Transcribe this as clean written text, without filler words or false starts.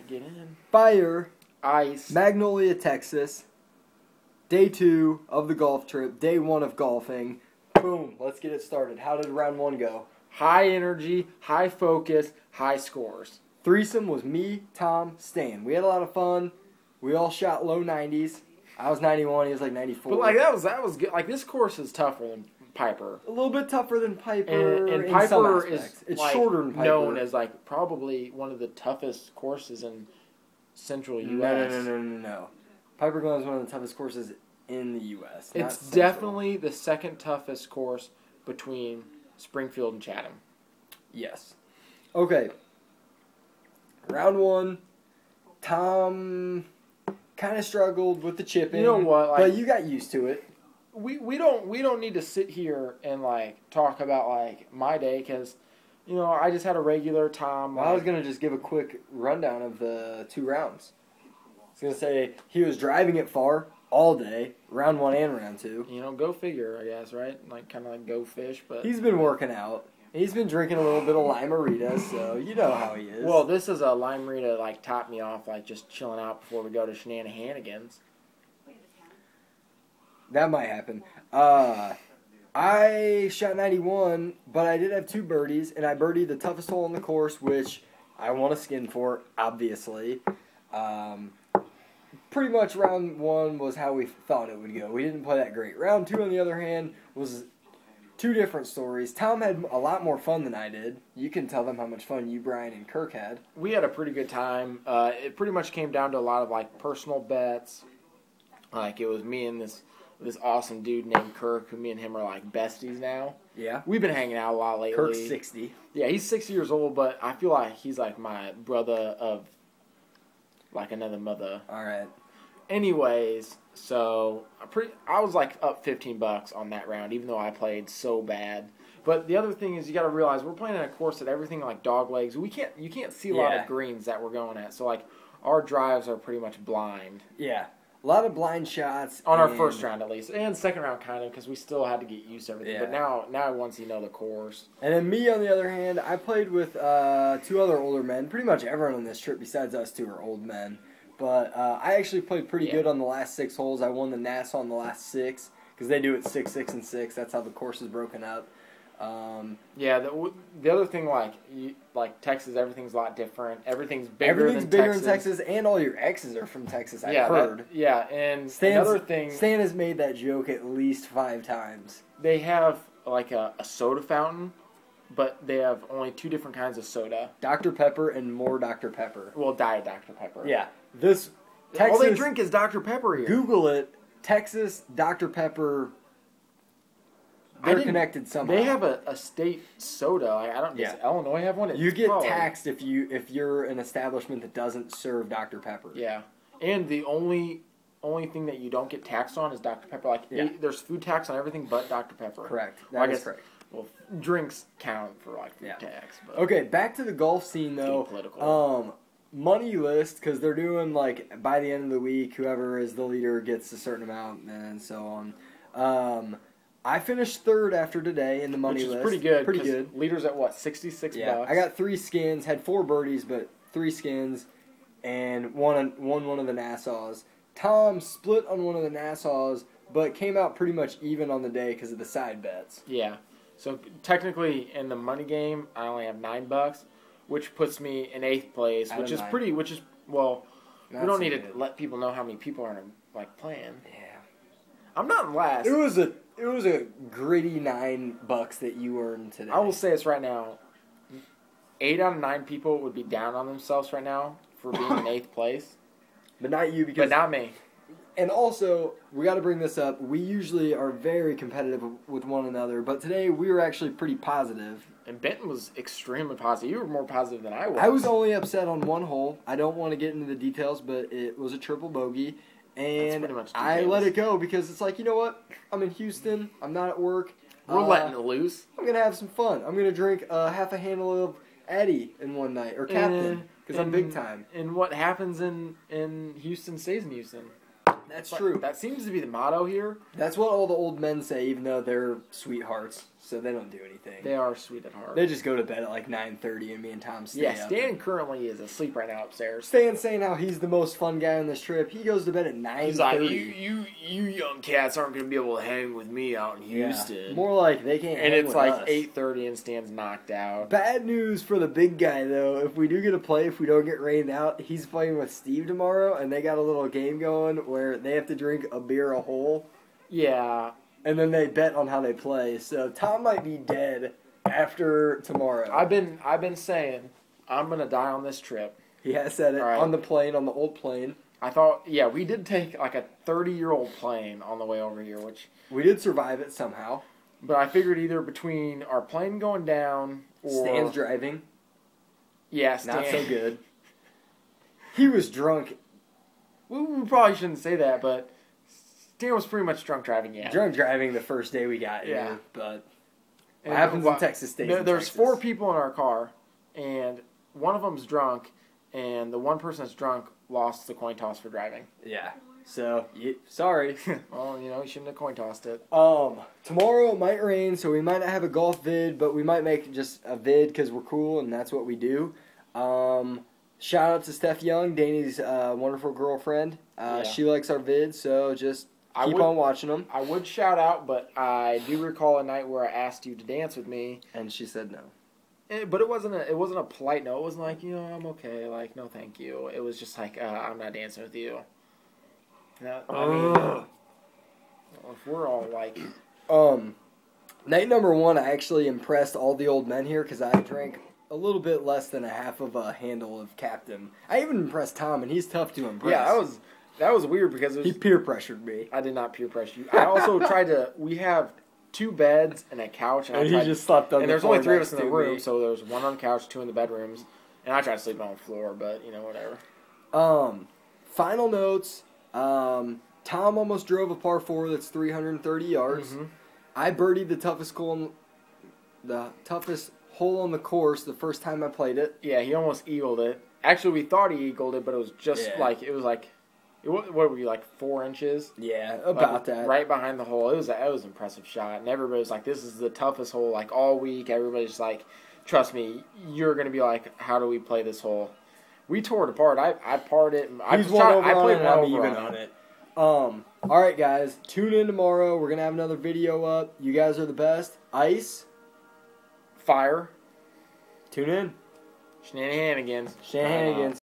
Get in. Fire. Ice. Magnolia, Texas. Day 2 of the golf trip. Day 1 of golfing. Boom. Let's get it started. How did round 1 go? High energy, high focus, high scores. Threesome was me, Tom, Stan. We had a lot of fun. We all shot low 90s. I was 91. He was like 94. But like that was good. Like this course is tougher than Piper. A little bit tougher than Piper. And in Piper some is aspects. It's like shorter than Piper. known as like probably one of the toughest courses in Central U.S. No. Piper Glen is one of the toughest courses in the U.S. It's definitely the second toughest course between Springfield and Chatham. Yes. Okay. Round 1. Tom kind of struggled with the chipping. You know what? Like, but you got used to it. We don't need to sit here and like talk about like my day because I just had a regular Tom. Well, I was gonna just give a quick rundown of the 2 rounds. I was gonna say he was driving it far all day, round 1 and round 2. Go figure, I guess, right? Like kind of like go fish, but He's been working out. He's been drinking a little bit of Lime-A-Rita, so you know how he is. Well, this is a Lime-A-Rita like top me off, like just chilling out before we go to Shenanigans. That might happen. I shot 91, but I did have 2 birdies, and I birdied the toughest hole on the course, which I want a skin for, obviously. Pretty much round 1 was how we thought it would go. We didn't play that great. Round 2, on the other hand, was 2 different stories. Tom had a lot more fun than I did. You can tell them how much fun you, Brian, and Kirk had. We had a pretty good time. It pretty much came down to a lot of like personal bets. Like it was me and this awesome dude named Kirk, who me and him are like besties now. Yeah. We've been hanging out a lot lately. Kirk's 60. Yeah, he's 60 years old, but I feel like he's like my brother of like another mother. All right. Anyways, so I was like up $15 on that round, even though I played so bad. But the other thing is you got to realize we're playing in a course that everything like dog legs. You can't see a lot of greens that we're going at. So like our drives are pretty much blind. Yeah. A lot of blind shots. On our first round, at least. And second round, kind of, because we still had to get used to everything. Yeah. But now once you know the course. And then me, on the other hand, I played with 2 other older men. Pretty much everyone on this trip besides us 2 are old men. But I actually played pretty good on the last 6 holes. I won the Nassau on the last 6, because they do it 6, 6, and 6. That's how the course is broken up. Yeah, the other thing, like Texas, everything's a lot different. Everything's bigger in Texas, and all your exes are from Texas. I've heard. And Stan's, another thing, Stan has made that joke at least 5 times. They have like a soda fountain, but they have only 2 different kinds of soda: Dr. Pepper and more Dr. Pepper. Well, Diet Dr. Pepper. Yeah, this Texas. All they drink is Dr. Pepper here. Google it. Texas Dr. Pepper. They're connected somehow. They have a state soda. Does Illinois have one? You get taxed if you're an establishment that doesn't serve Dr. Pepper. Yeah, and the only thing that you don't get taxed on is Dr. Pepper. There's food tax on everything but Dr. Pepper. Correct. That is correct. Well, drinks count for food tax. But okay, back to the golf scene though. Political. Money list, because they're doing by the end of the week, whoever is the leader gets a certain amount and so on. I finished 3rd after today in the money list. Pretty good. Pretty good. Leaders at what, $66? Yeah, I got 3 skins, had 4 birdies, but 3 skins, and won one of the Nassaus. Tom split on one of the Nassaus, but came out pretty much even on the day because of the side bets. Yeah. So technically, in the money game, I only have $9, which puts me in 8th place, we don't need to let people know how many people are playing. Yeah. I'm not in last. It was a gritty $9 that you earned today. I will say this right now. 8 out of 9 people would be down on themselves right now for being in 8th place. But not you, but not me. And also, we got to bring this up. We usually are very competitive with one another, but today we were actually pretty positive. And Benton was extremely positive. You were more positive than I was. I was only upset on one hole. I don't want to get into the details, but it was a triple bogey. And I let it go because it's like, you know what? I'm in Houston. I'm not at work. We're letting it loose. I'm going to have some fun. I'm going to drink half a handle of Eddie in one night, or Captain, because I'm big time. And what happens in Houston stays in Houston. That's true. That seems to be the motto here. That's what all the old men say, even though they're sweethearts. so they don't do anything. They are sweet at heart. They just go to bed at like 9:30, and me and Tom stay up. Stan currently is asleep right now upstairs. Stan's saying how he's the most fun guy on this trip. He goes to bed at 9:30. He's like, you young cats aren't going to be able to hang with me out in Houston. Yeah. More like they can't and hang it's with like us. 8:30 and Stan's knocked out. Bad news for the big guy, though. If we do get to play, if we don't get rained out, he's playing with Steve tomorrow, and they got a little game going where they have to drink a beer a hole. Yeah. And then they bet on how they play. So Tom might be dead after tomorrow. I've been saying I'm gonna die on this trip. He has said it Right. on the plane, on the old plane. I thought, we did take like a 30-year-old plane on the way over here, We did survive it somehow. but I figured either between our plane going down or Stan's driving. Stan. Not so good. He was drunk. We probably shouldn't say that, but Stan was pretty much drunk driving. Yeah. Drunk driving the first day we got here. Yeah. But And what happens in Texas stays in There's Texas. 4 people in our car, and one of them's drunk, and the one person that's drunk lost the coin toss for driving. Yeah. So, sorry. Well, you shouldn't have coin tossed it. Tomorrow it might rain, so we might not have a golf vid, but we might make just a vid because we're cool and that's what we do. Shout out to Steph Young, Danny's wonderful girlfriend. She likes our vids, so just keep on watching them. I would shout out, but I do recall a night where I asked you to dance with me, And she said no. but it wasn't a polite no. It wasn't like I'm okay, like no thank you. It was just like I'm not dancing with you. Now, I mean, if we're all like, Night number 1, I actually impressed all the old men here because I drank a little bit less than a half of a handle of Captain. I even impressed Tom, and he's tough to impress. yeah, that was weird because He peer pressured me. I did not peer pressure you. I also tried to. We have 2 beds and a couch, And he just slept on the and there's floor only 3 of next us in the to room, me. so there's 1 on the couch, 2 in the bedrooms, and I tried to sleep on the floor, but whatever. Final notes. Tom almost drove a par 4 that's 330 yards. Mm-hmm. I birdied the toughest hole on the course the first time I played it. Yeah, he almost eagled it. Actually, we thought he eagled it, but it was just what were you, like 4 inches? Yeah, about Like, that. right behind the hole. It was an impressive shot, and everybody was like, "This is the toughest hole like all week." Everybody's like, "Trust me, you're gonna be like, how do we play this hole?" We tore it apart. I parred it. He's one over I on played it, one I'm over even on on it. it. All right, guys. Tune in tomorrow. We're gonna have another video up. You guys are the best. Ice. Fire. Tune in. Shenanigans. Shenanigans.